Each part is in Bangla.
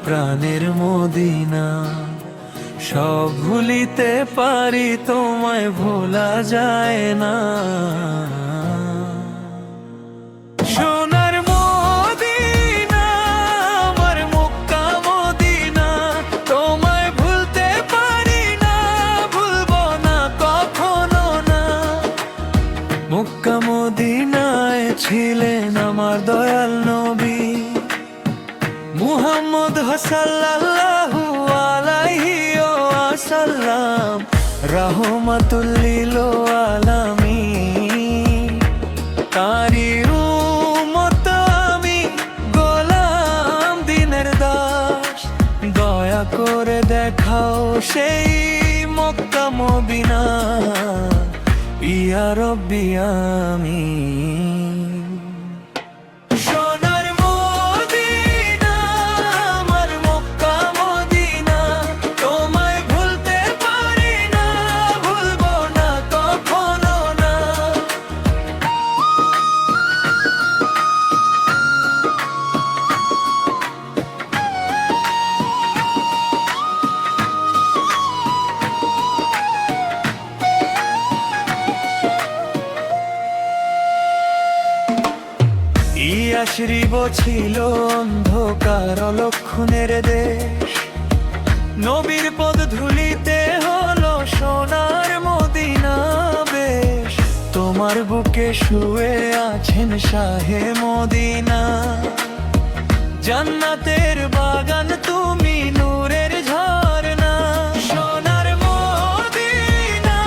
প্রাণের মদিনা। সব ভুলিতে পারি, তোমায় ভোলা যায় না। সোনার মদিনা, আমার মক্কা মদিনা, তোমায় ভুলতে পারি না, ভুলবো না কখনো না। মক্কা মদিনায় ছিলেন আমার দয়াল নবী মুহাম্মদ সাল্লাল্লাহু আলাইহি ওয়াসাল্লাম, রাহমাতুল লিল আলামিন। তারি উম্মত আমি, গোলাম দিনের দাস, দয়া করে দেখাও সেই মক্কা মদিনা, ইয়া রব্বি আমিন। ইয়াশরিব ছিল অন্ধকার অলক্ষণের দেশ, নবীর পদ ধুলিতে হলো সোনার মদিনা বেশ। তোমার বুকে শুয়ে আছেন শাহে মদিনা, জান্নাতের বাগান তুমি, নূরের ঝর্ণা। সোনার মদিনা,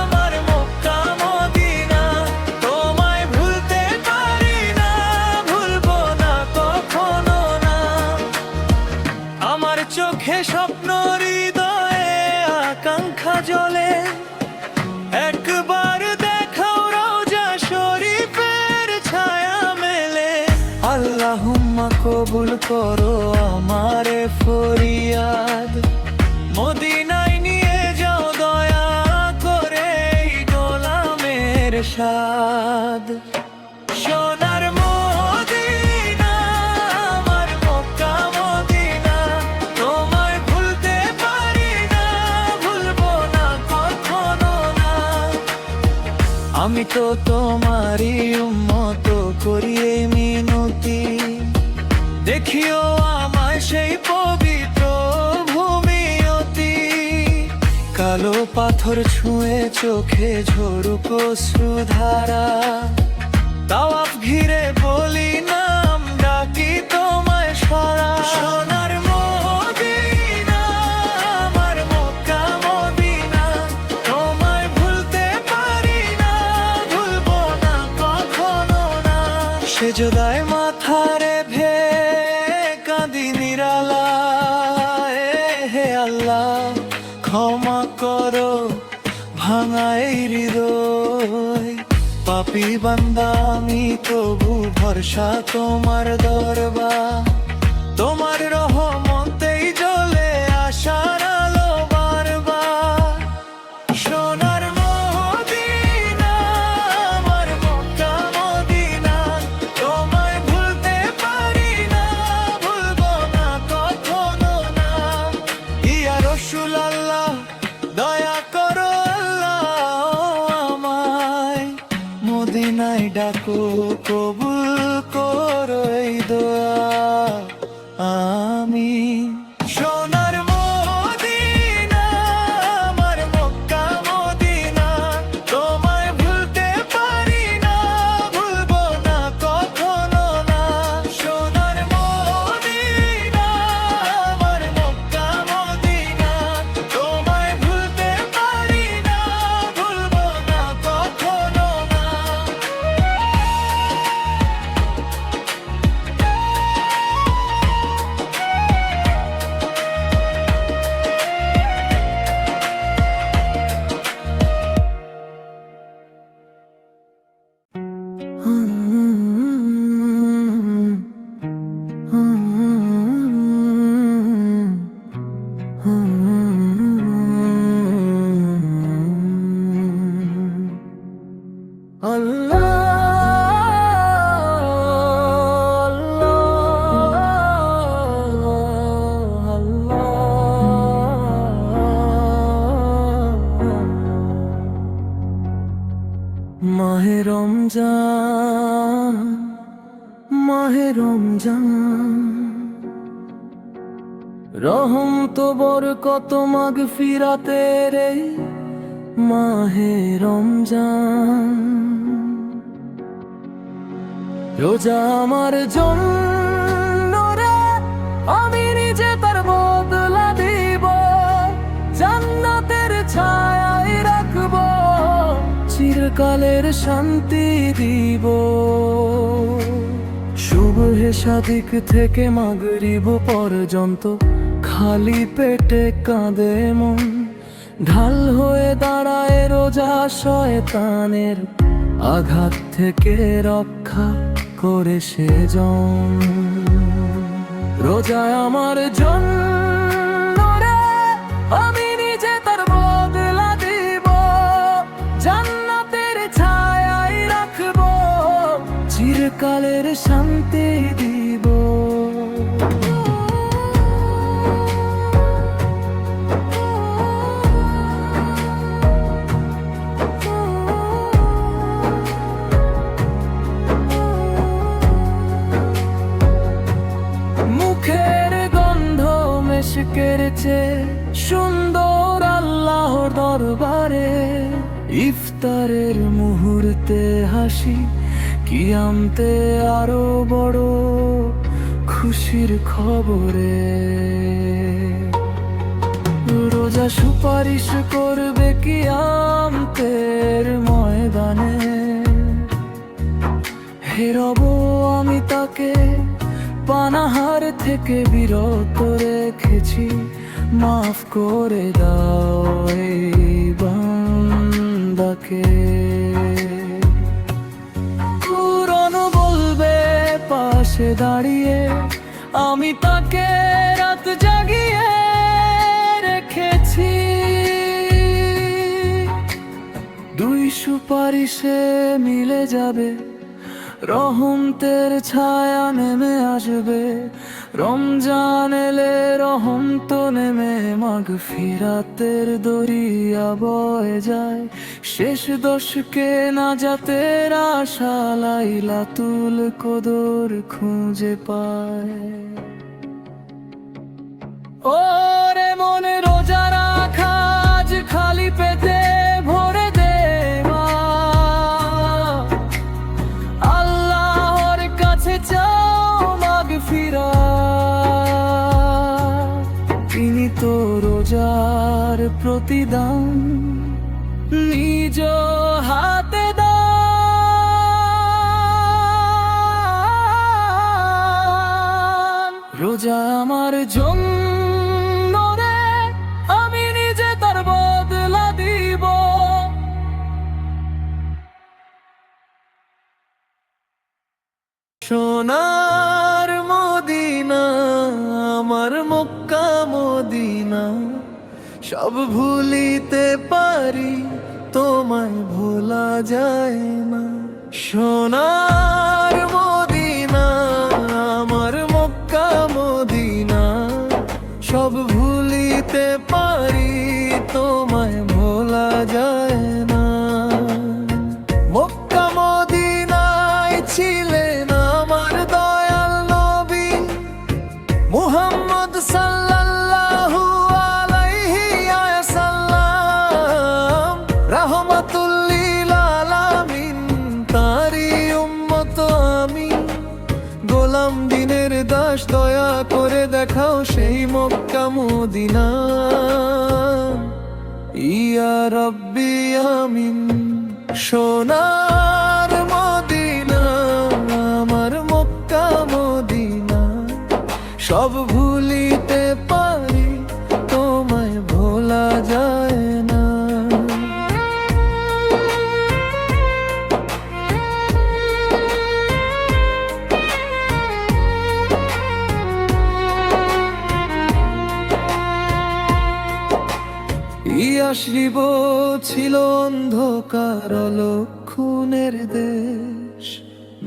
আমার মক্কা মদিনা, তোমায় ভুলতে পারি না, ভুলবো না কখনো না। আমার চোখে স্বপ্ন, হৃদয়ে আকাঙ্ক্ষা জ্বলে, একবার দেখাও রওজা শরীফের ছায়া মেলে। আল্লাহুম্মা কবুল করো আমারে ফরিয়াদ, মদিনায় নিয়ে যাও দয়া করে এই গোলামের সাদ। সোনার মদিনা, আমার মক্কা মদিনা, তোমায় ভুলতে পারি না, ভুলবো না কখনো না। আমি তো তোমারই উম্মত, করি এই মিনতি, দেখিও আমায় সেই পবিত্র ভূমি অতি। কালো পাথর ছুঁয়ে চোখে ঝরুক অশ্রুধারা, তাওয়াফ ঘিরে বলি নাম, ডাকি তোমায় সারা। সোনার মদিনা, আমার মক্কা মদিনা, তোমায় ভুলতে পারি না, ভুলবো না কখনো না। সেজদায় মাথা রেখে কাঁদি নিরালায়, হে আল্লাহ ক্ষমা করো ভাঙা এই হৃদয়। পাপী বান্দা আমি, তবু ভরসা তোমার দরবার। তোমার রহমতেই জ্বলে আশার আলো বারবার। সোনার মদিনা, আমার মক্কা মদিনা, তোমায় ভুলতে পারি না, ভুলবো না কখনো না। ইয়া রাসূলুল্লাহ, দয়া করো আল্লাহ আমায়, মদিনায় ডাকো, কবুল করো এই দোয়া, আমিন। সোনার মদিনা, আমার মক্কা মদিনা, তোমায় ভুলতে পারি না, ভুলবো না কখনো না। সোনার মদিনা, আমার মক্কা মদিনা, তোমায় ভুলতে পারি না, ভুলবো না কখনো না। রমজান, মাহে রমজান, রহম তো বরকত মাগফিরাতের এই মাহে রমজান। রোজা আমার জন্য রে, আমি নিজে তার বদলা দিব, জান্নাতের ছায়ায় রাখব, চিরকালের শান্তি দিব। সুবহে সাদিক থেকে মাগরিব পর্যন্ত খালি পেটে কাঁদে মন, ঢাল হয়ে দাঁড়ায় রোজা শয়তানের আঘাত থেকে রক্ষা করে সেজন। রোজা আমার জন্য রে, আমি নিজে তার বদলা দিব, জান্নাতের ছায়ায় রাখব, চিরকালের শান্তি দিব। মুখের গন্ধ মেশকের চেয়ে সুন্দর আল্লাহর দরবারে, ইফতারের মুহূর্তে হাসি, কিয়ামতে আরো বড় খুশির খবরে। রোজা সুপারিশ করবে কিয়ামতের ময়দানে, হেরব আমি তাকে পানাহার থেকে বিরত রেখেছি, মাফ করে দাও এই বান্দাকে। কুরআন বলবে পাশে দাঁড়িয়ে, আমি তাকে রাত জাগিয়ে রেখেছি। দুই সুপারিশে মিলে যাবে, রহমতের ছায়া নেমে আসবে, রমজান এলে রহম তো নেমে মাগফিরাতের দরিয়া বয়ে যায়। শেষ দশকে নাজাতের আশা লাইলাতুল কদর খুঁজে পায়। ওরে মনে রোজা রাখা আজ খালি পেতে ভরে দেওয়া, আল্লাহর কাছে চাও মাগফিরাত, তিনি তো রোজার প্রতিদান নিজ হাতে দান। রোজা আমার জন্য রে, আমি নিজে তার বদলা দিব। সোনার মদিনা, আমার মক্কা মদিনা, সব ভুলিতে পারি, তোমায় ভোলা যায় না। সোনার মদিনা, আমার মক্কা মদিনা, সব ভুলিতে পারি, তোমায় ভোলা যায় না। মক্কা মদিনায় ছিলেন আমার দয়াল নবী মুহাম্মদ সাল্লাল্লাহু আলাইহি ওয়াসাল্লাম, রাহমাতুল লিল আলামিন, তারই উম্মত আমি। গোলাম দিনের দাস, দয়া করে দেখাও সেই মক্কা মদিনা। ইয়া রাব্বি আমিন। সোনার মদিনা, আমার মক্কা মদিনা, সব ভুলিতে পারি, তোমায় ভোলা যায় না। ইয়াশরিব ছিল অন্ধকার অলক্ষণের দেশ,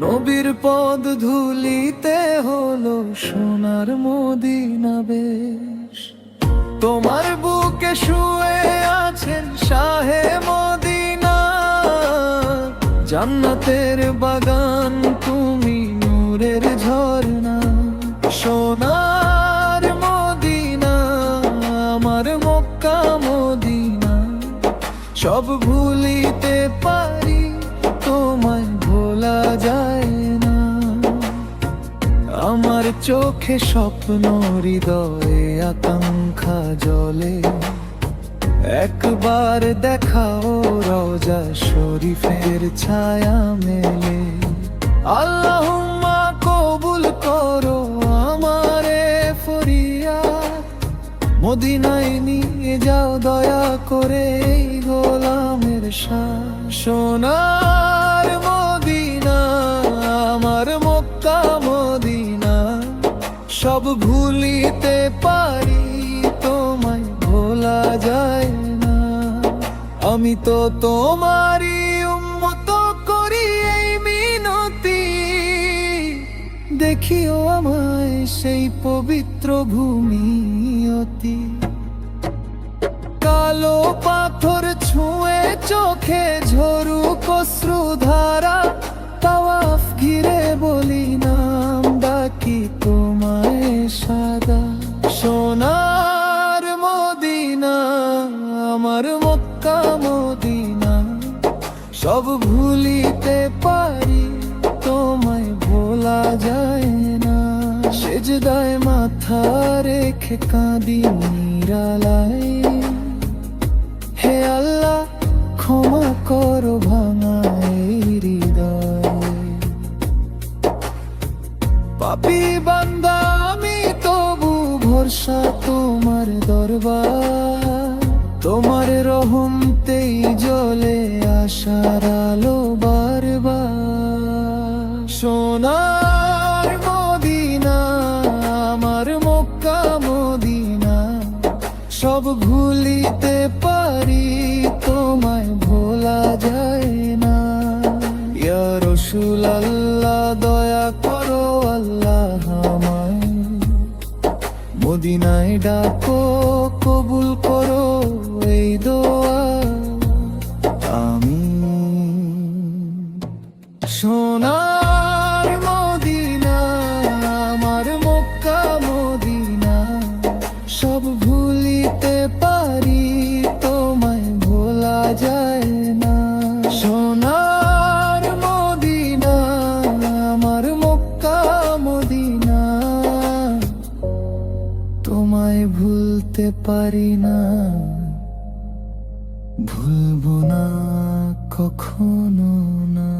নবীর পদ ধুলিতে হলো সোনার মদিনা বেশ। তোমার বুকে শুয়ে আছেন শাহে মদিনা, জান্নাতের বাগান তুমি, নূরের ঝর্ণা, সোনার মদিনা আমার মক্কা মদিনা। সব ভুলিতে পারি, তোমায় ভোলা যায় না। আমার চোখে স্বপ্ন, হৃদয়ে আকাঙ্ক্ষা জ্বলে, একবার দেখাও রওজা শরীফের ছায়া মেলে। আল্লাহুম্মা কবুল করো আমারে ফরিয়াদ, মদিনায় নিয়ে যাও দয়া করে এই গোলামের শান। সোনার মদিনা আমার মক্কা মদিনা, সব ভুলিতে পারি, তোমায় ভোলা যায় না। আমি তো তোমারই উম্মত, করি এই মিনতি, দেখিও আমায় সেই পবিত্র ভূমি অতি। কালো পাথর ছুঁয়ে চোখে ঝরুক অশ্রুধারা, তাওয়াফ ঘিরে বলি নাম ডাকি তোমায় সাদা। সোনার মদিনা আমার মক্কা মদিনা, সব ভুলিতে পারি, তোমায় ভোলা যায় না। সেজদায় মাথা রেখে কাঁদি নিরালায়, হে আল্লাহ ক্ষমা করো ভাঙা এই হৃদয়। পাপী বান্দা আমি, তবু ভরসা তোমার দরবার। তোমার রহমতেই জ্বলে আশার আলো বারবার। সোনার মদিনা আমার মক্কা মদিনা, সব ভুলিতে পারি, তোমায় ভোলা যায় না। ইয়া রাসূল আল্লাহ দয়া করো আল্লাহ আমায়, মদিনায় ডাকো কবুল করো এই দোয়া আমিন। সোনার মদিনা আমার মক্কা মদিনা, সব ভুলিতে পারি, তোমায় ভোলা যায় না। সোনার মদিনা আমার মক্কা মদিনা, তোমায় ভুলতে পারি না, ভুলবো না কখনো না।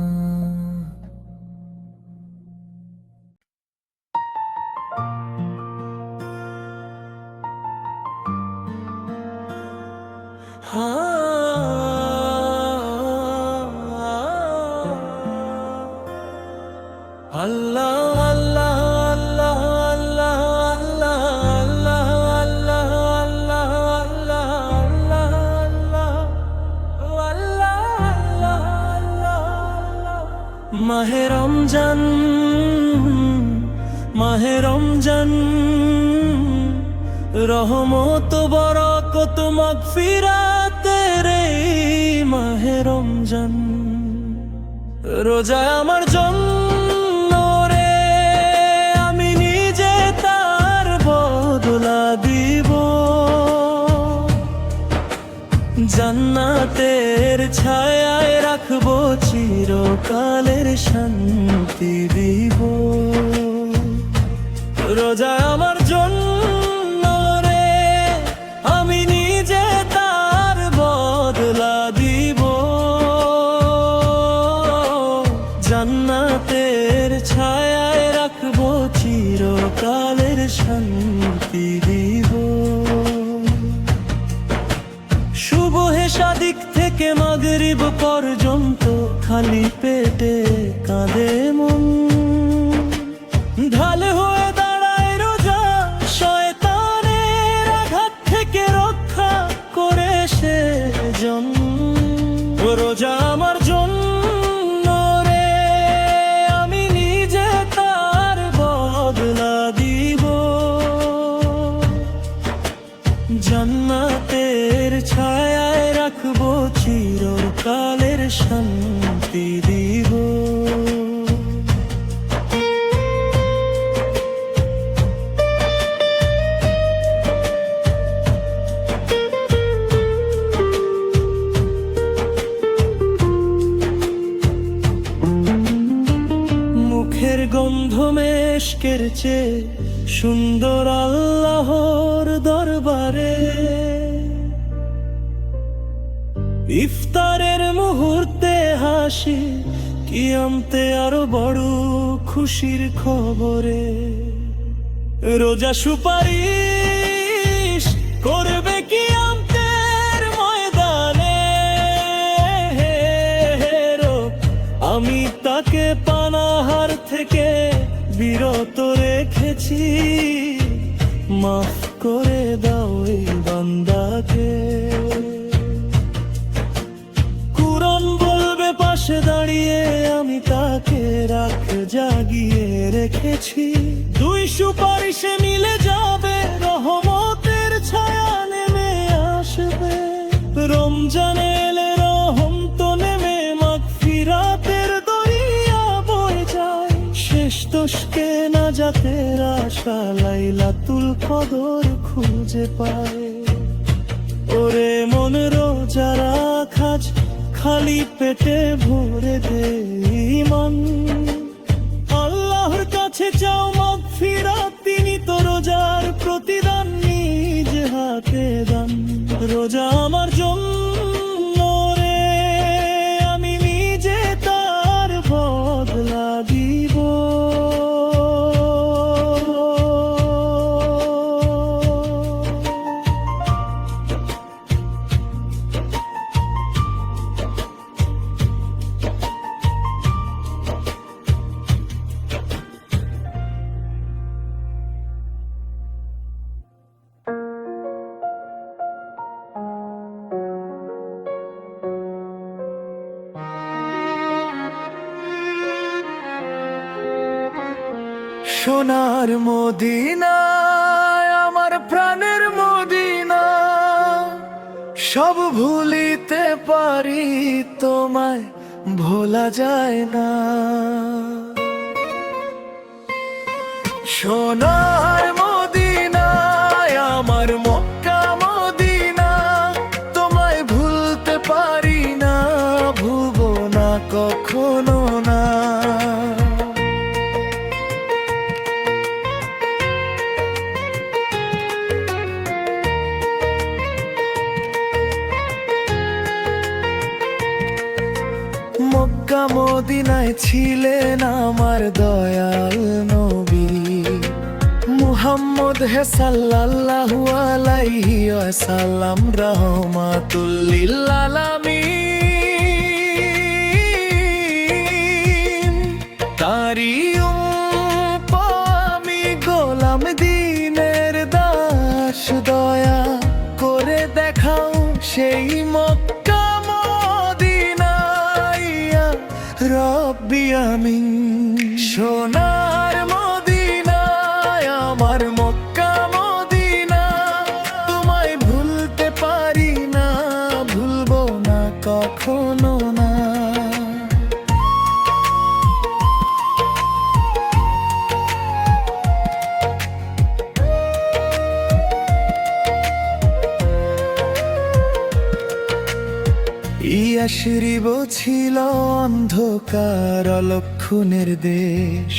আল্লাহ আল্লাহ আল্লাহ আল্লাহ আল্লাহ আল্লাহ আল্লাহ আল্লাহ আল্লাহ আল্লাহ। মাহে রমজান মাহে রমজান, রহমত বরকত মাগফিরাতের এই মাহে রমজান। রোজা আমার জন্য রে, আমি নিজে তার বদলা দিব। জান্নাতের ছায়ায় রাখবো, চিরকালের শান্তি দিব। রোজা আমার জন্য রে, আমি নিজে তার বদলা দিব। জান্নাতের ছায়ায় রাখবো, চিরকালের শান্তি দিব। সুবহে সাদিক থেকে মাগরিব পর্যন্ত খালি পেটে কাঁদে মন। ঢাল হয়ে দাঁড়ায় রোজা, শয়তানের আঘাত থেকে রক্ষা করে সেজন। রোজা আমার জন্য রে, আমি নিজে তার বদলা দিব। জান্নাতের ছায়ায় রাখবো, চিরকালের শান্তি দিব। বিশ্বের চেয়ে সুন্দর আল্লাহর দরবারে। ইফতারের মুহূর্তে হাসি, কিয়ামতে আরো বড় খুশির খবরে। রোজা সুপারিশ করবে কিয়ামতের ময়দানে। আমি তাকে পানাহার থেকে বিরত রেখেছি, মাফ করে দাও এই বান্দাকে। কুরআন বলবে পাশে দাঁড়িয়ে, আমি তাকে রাখ জাগিয়ে রেখেছি। দুই সুপারিশে মিলে যাবে, রহমতের ছায়া নেমে আসবে। রমজান এলে রহম তো নেমে, মাগফিরাতের দরিয়া বয়ে যায়। শেষ দোষকে নাজাতের আশা লাইলাতুল কদর খুঁজে পায়। ওরে মন রোজা রাখ আজ, খালি পেটে ভরে দে ঈমান। আল্লাহর কাছে চাও মাগফিরাত, তিনি তো রোজার প্রতিদান নিজ হাতে দান। রোজা আমার জন্য রে, আমি নিজে তার বদলা দিব। সোনার মদিনা, আমার প্রাণের মদিনা, সব ভুলিতে পারি তোমায় ভোলা যায় না। সোনার মদিনা, আমার মক্কা মদিনা, তোমায় ভুলতে পারি না, ভুলবো না কখনো না। মক্কা মদিনায় ছিলেন আমার দয়াল নবী মুহাম্মদ হে সাল্লাল্লাহু আলাইহি ওয়াসাল্লাম, রাহমাতুল লিল আলামিন। তারি আমি গোলাম দিনের দাস, দয়া করে দেখাও সেই মক্কা রব্বি আমিন। সোনার মদিনা, আমার মক্কা মদিনা, তোমায় ভুলতে পারি না, ভুলবো না কখনো না। ইয়াশরিব ছিল অন্ধকার অলক্ষণের দেশ,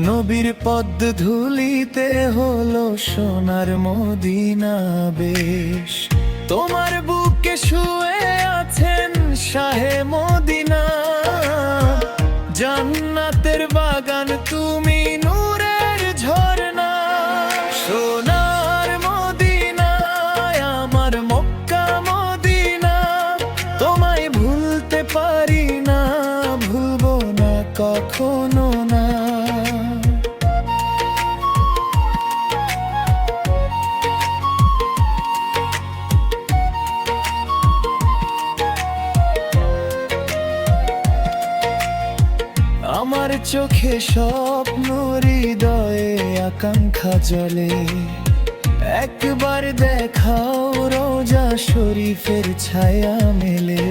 নবীর পদ ধুলিতে হলো সোনার মদিনা বেশ। তোমার বুকে শুয়ে আছেন শাহে মদিনা, জান্নাতের বাগান তুমি, নূরের ঝর্ণা। সোনার মদিনা, আমার মক্কা মদিনা, তোমায় ভুলতে পারি না, ভুলবো না কখনো না। আমার চোখে স্বপ্ন, হৃদয়ে আকাঙ্ক্ষা জ্বলে, একবার দেখাও রোজা শরীফের ছায়া মেলে।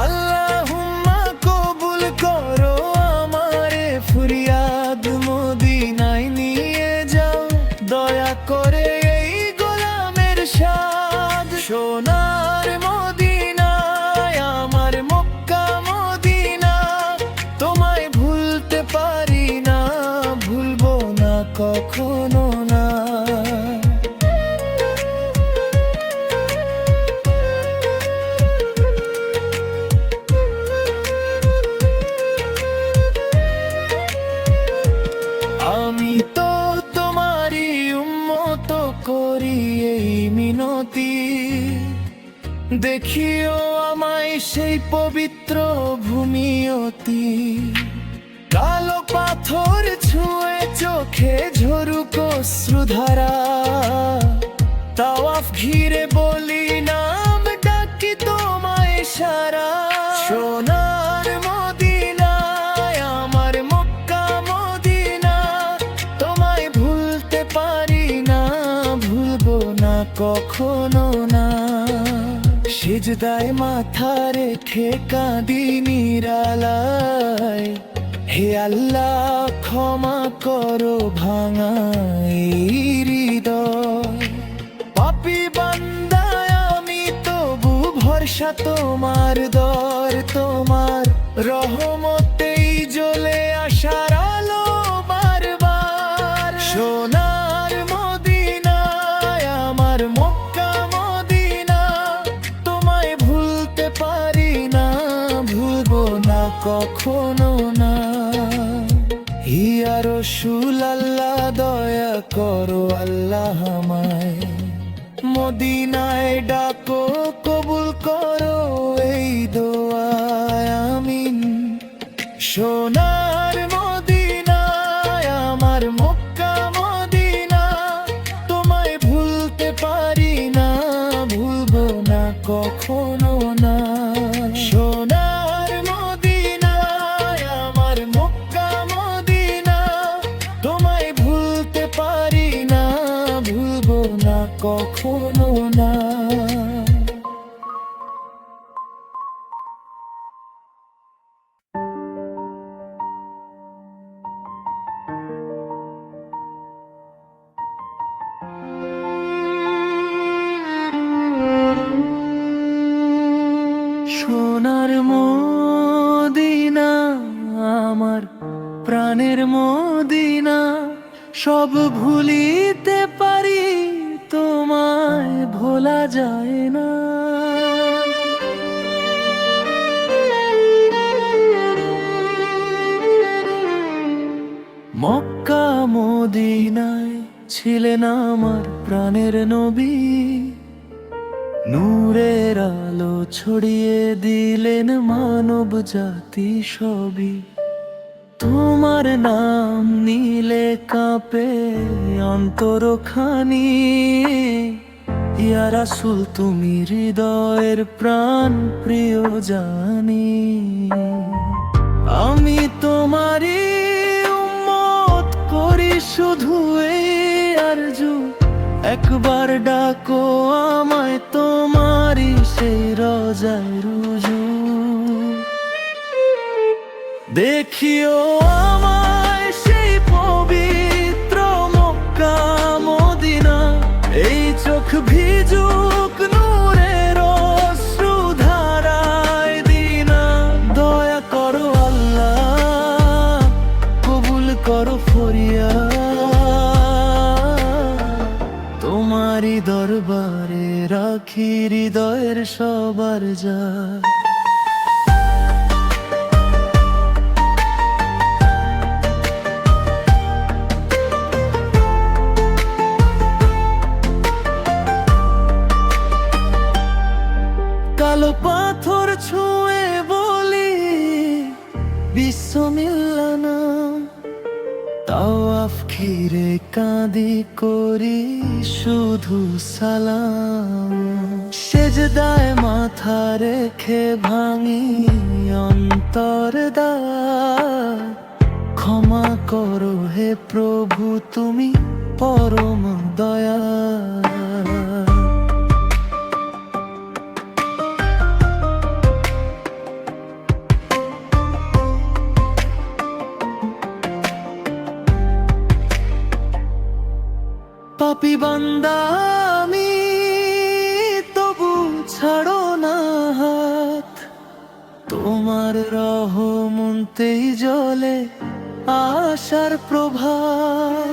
আল্লাহুম্মা কবুল করো আমারে ফরিয়াদ, মদিনায় নিয়ে যাও দয়া করে এই গোলামের সাদ। সোনার মদিনায়, আমার মক্কা মদিনা, তোমায় ভুলতে পারি না, ভুলবো না এই মিনতি, দেখিও আমায় সেই পবিত্র ভূমি অতি। কালো পাথর ছুঁয়ে চোখে ঝরুক অশ্রুধারা, তাওয়াফ ঘিরে বলি নাম ডাকি তোমায় সারা। সোনার মদিনায় আমার মক্কা মদিনা, তোমায় ভুলতে পারি না, ভুলবো না কখনো না। সিজদায় মাথা রেখে কাঁদি নিরালায়, হে আল্লাহ ক্ষমা করো ভাঙা এই হৃদয়। পাপী বান্দায় আমি তবু ভরসা তোমার দর, তোমার রহমতেই জ্বলে আশার আলো বারবার। সোনার মদিনায় আমার মক্কা মদিনা, তোমায় ভুলতে পারি না, ভুলবো না কখনো না। ইয়া রাসূল আল্লাহ দয়া করো আল্লাহ আমায়, মদিনায় ডাকো কবুল করো এই দোয়া আমিন। সোনার মদিনায় আমার মক্কা মদিনা, তোমায় ভুলতে পারি না, ভুলবো না কখনো না। সোনার মদিনায় আমার মক্কা মদিনা, তোমায় ভুলতে পারি না, ভুলবো না কখনো না। সোনার মদিনা আমার প্রাণের মদিনা, সব ভুলিতে পারি তোমায় ভোলা যায় না। মক্কা মদিনায় ছিলেন আমার প্রাণের নবী, নূরের আলো ছড়িয়ে দিলেন মানব জাতি সবই। তোমার নাম নিলে কাঁপে অন্তরখানি, ইয়া রাসূল তুমি হৃদয়ের প্রাণ প্রিয় জানি। আমি তোমারই উম্মত করি শুধু এই আরজু, একবার ডাকো আমায় তোমারই সেই রোজায় রুজু। দেখিও আমায় সেই পবিত্র মক্কা মদিনা, এই চোখ ভিজুক নূরের অশ্রুধারায় দিনা। দয়া করো আল্লাহ কবুল করো ফরিয়াদ, তোমারই দরবারে রাখি হৃদয়ের সবার যায়। কালো পাথর ছুঁয়ে বলি বিসমিল্লাহ না, তাওয়াফ ঘিরে কাঁদি করি শুধু সালাম। সেজদায় মাথা রেখে ভাঙি অন্তর দ্বার, ক্ষমা করো হে প্রভু তুমি পরম দয়া। পাপী বান্দা আমি তবু ছাড়ো না হাত, তোমার রহমতেই জ্বলে আশার প্রভাত।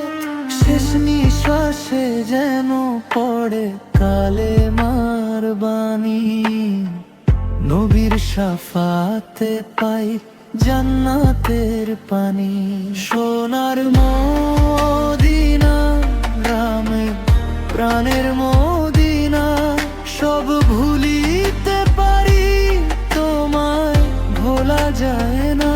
শেষ নিঃশ্বাসে যেন পড়ে কালেমার বাণী, নবীর শাফাতে পাই জান্নাতের পানি। সোনার মদিনা রামে প্রাণের মদিনা, সব ভুলিতে পারি, তোমায় ভোলা যায় না।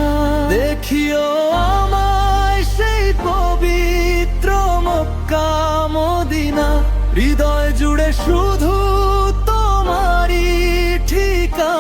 দেখিও আমায় সেই পবিত্র মক্কা মদিনা, হৃদয় জুড়ে শুধু তোমারই ঠিকানা।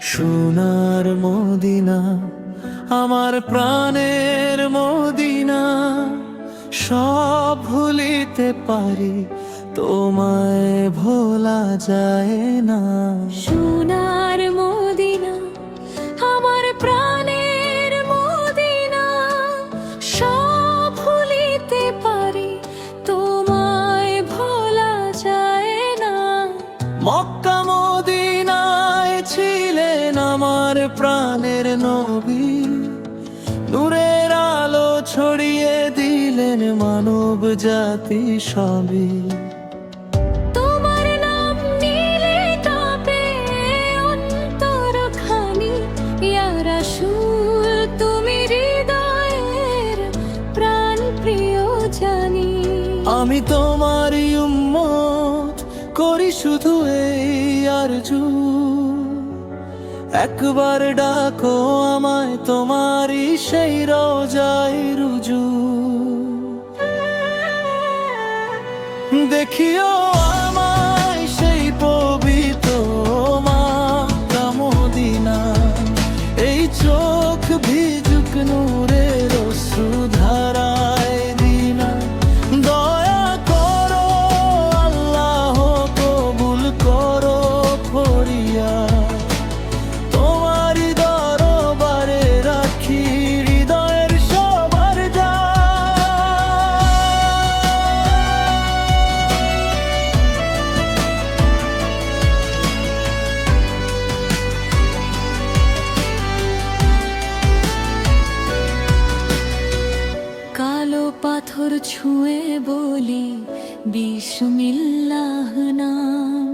সোনার মদিনা, আমার প্রাণের মদিনা, সব ভুলিতে পারি, তোমায় ভোলা যায় না। সোনার মদিনা, আমার প্রাণের মদিনা, সব ভুলিতে পারি, তোমায় ভোলা যায় না। মক্কা মদিনায় ছিলেন আমার প্রাণের নবী, নূরের আলো ছড়িয়ে দিলেন মানব জাতি সবই। তোমার নাম নিলে কাঁপে অন্তরখানি, ইয়া রাসূল তুমি হৃদয়ের প্রাণ প্রিয় জানি। আমি তোমারই উম্মত, করি শুধু এই আরজু, একবার ডাকো আমায় তোমারই সেই রওজায় রুজু। দেখিও আমায় সেই পবিত্র মক্কা মদিনা, এই চোখ ভিজুক নূরের অশ্রুধারায় দিনা। দয়া করো আল্লাহ, কবুল করো ফরিয়াদ, তোমারই দরবারে রাখি হৃদয়ের সবার যা। কালো পাথর ছুঁয়ে বলি বিসমিল্লাহ নাম,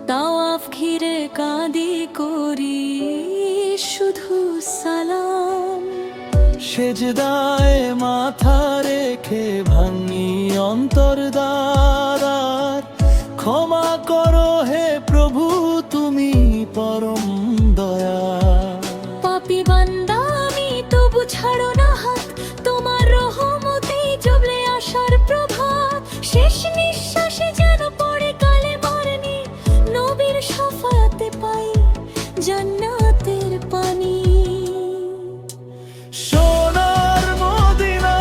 তাওয়াফ ঘিরে কাঁদি করি শুধু সালাম। সেজদায় মাথা রেখে ভাঙি অন্তর দ্বার, ক্ষমা করো হে প্রভু তুমি পরম দয়া। পাপী বান্দা আমি, তবু ছাড়ো না হাত, তোমার রহমতেই জবলে আসার প্রভাত। শেষ নিঃশ্বাসে যেন পড়ে কালেমার নি, নবীর শাফাতে পাই জান্নাতের পানি। সোনার মদিনা,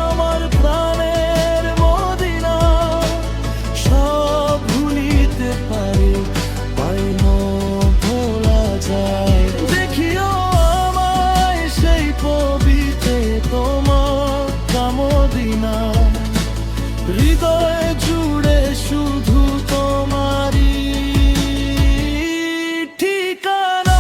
আমার প্রাণের মদিনা, সব ভুলিতে পারি, পাইনো ভোলা যায়। দেখিও আমায় সেই পবিত্র মক্কা মদিনা, হৃদয় জুড়ে শুধু তোমারই ঠিকানা।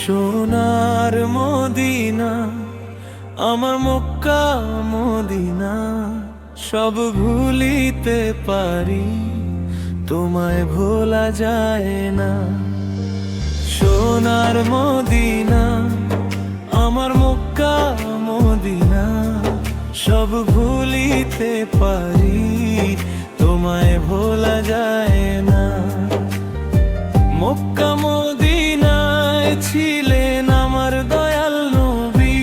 সোনার মদিনা, আমার মক্কা মদিনা, সব ভুলিতে পারি, তোমায় ভোলা যায় না। সোনার মদিনা, আমার মক্কা মদিনা, সব ভুলিতে পারি, তোমায় ভোলা যায় না। মক্কা মদিনায় ছিলেন আমার দয়াল নবী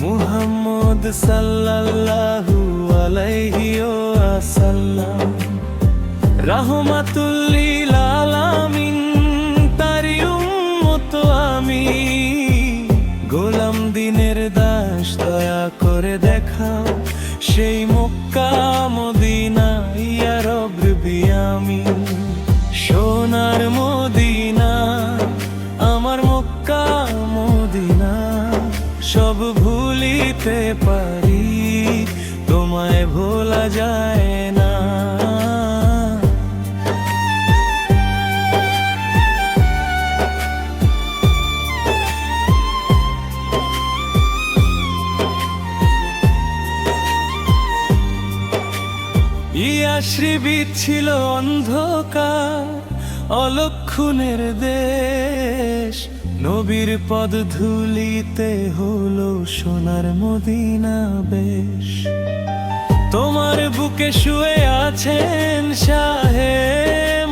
মুহাম্মদ সাল্লাল্লাহু আলাইহি ওয়াসাল্লাম। রাহমাতুল লিল আলামিন তারি উম্মত আমি। গোলাম দিনের দাস দয়া করে দেখাও সেই মক্কা মদিনা ইয়া রব্বি আমিন। সোনার মদিনা আমার মক্কা মদিনা, সব ভুলিতে পারি তোমায় ভোলা যায় না। ইয়াশরিবিদ ছিল অন্ধকার অলক্ষণের দেশ, নবীর পদ ধুলিতে হলো সোনার মদিনা বেশ। তোমার বুকে শুয়ে আছেন শাহে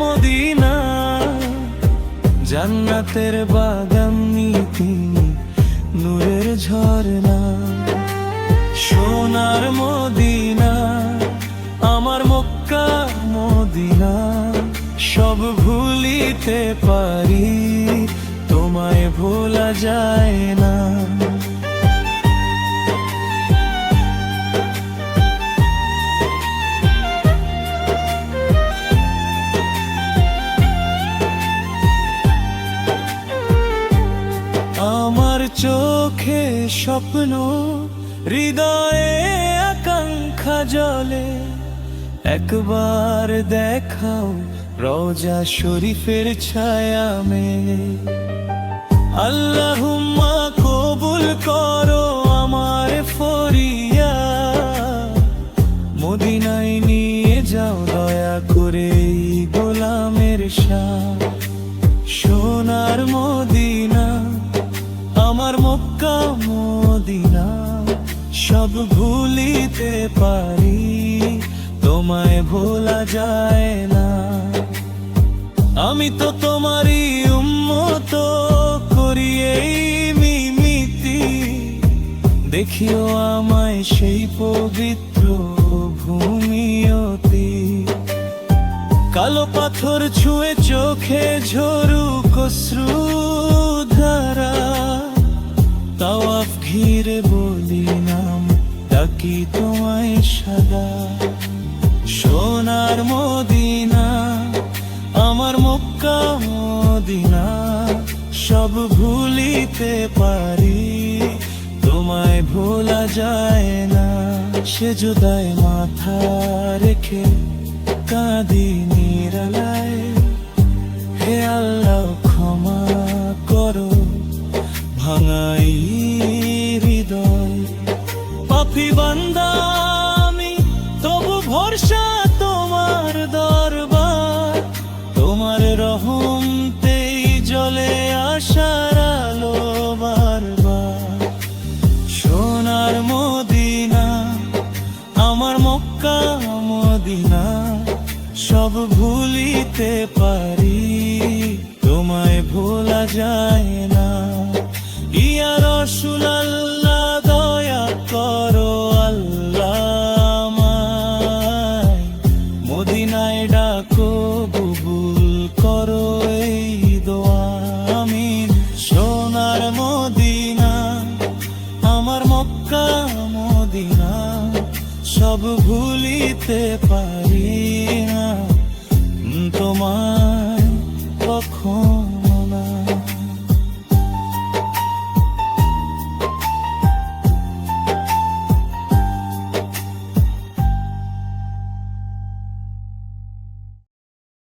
মদিনা, জান্নাতের বাগান নীতি নূরের ঝরনা। সোনার মদিনা আমার মক্কা মদিনা, সব ভুলিতে পারি তোমায় ভোলা যায় না। আমার চোখে স্বপ্ন হৃদয়ে আকাঙ্ক্ষা জলে, একবার দেখাও রওজা শরীফের ছায়া মে। আল্লাহুম্মা কবুল করো আমার ফরিয়াদ, মদিনায় নিয়ে যাও দয়া করে এই গোলামের শান। সোনার মদিনা আমার মক্কা মদিনা, সব ভুলিতে পারি তোমায় ভোলা যায় না। আমি তো তোমারই উম্মত করি এই মিমিতি, দেখিও আমায় সেই পবিত্র ভূমিয়তি। কালো পাথর ছুঁয়ে চোখে ঝরুক অশ্রুধারা, তাওয়াফ ঘিরে বলি নাম ডাকি তোমায় সদা। সোনার মদিনা আমার মক্কা মদিনা, সব ভুলিতে পারি তোমায় ভোলা যায় না। সেজদায় মাথা রেখে কাঁদি নিরালায়, হে আল্লাহ ক্ষমা করো ভাঙাই হৃদয়। পাপী বান্দা আমি তবু ভরসা তোমার দরবার, তোমার রহমতেই জ্বলে আশার আলো বারবার। সোনার মদিনা আমার মক্কা মদিনা, সব ভুলিতে পারি তোমায় ভোলা যায় না। ইয়া রাসূলুল্লাহ দয়া করো আল্লাহ আমায়, মদিনায় ডাকো কবুল করো এই দোয়া আমিন। সোনার মদিনা আমার মক্কা মদিনা, সব ভুলিতে পারি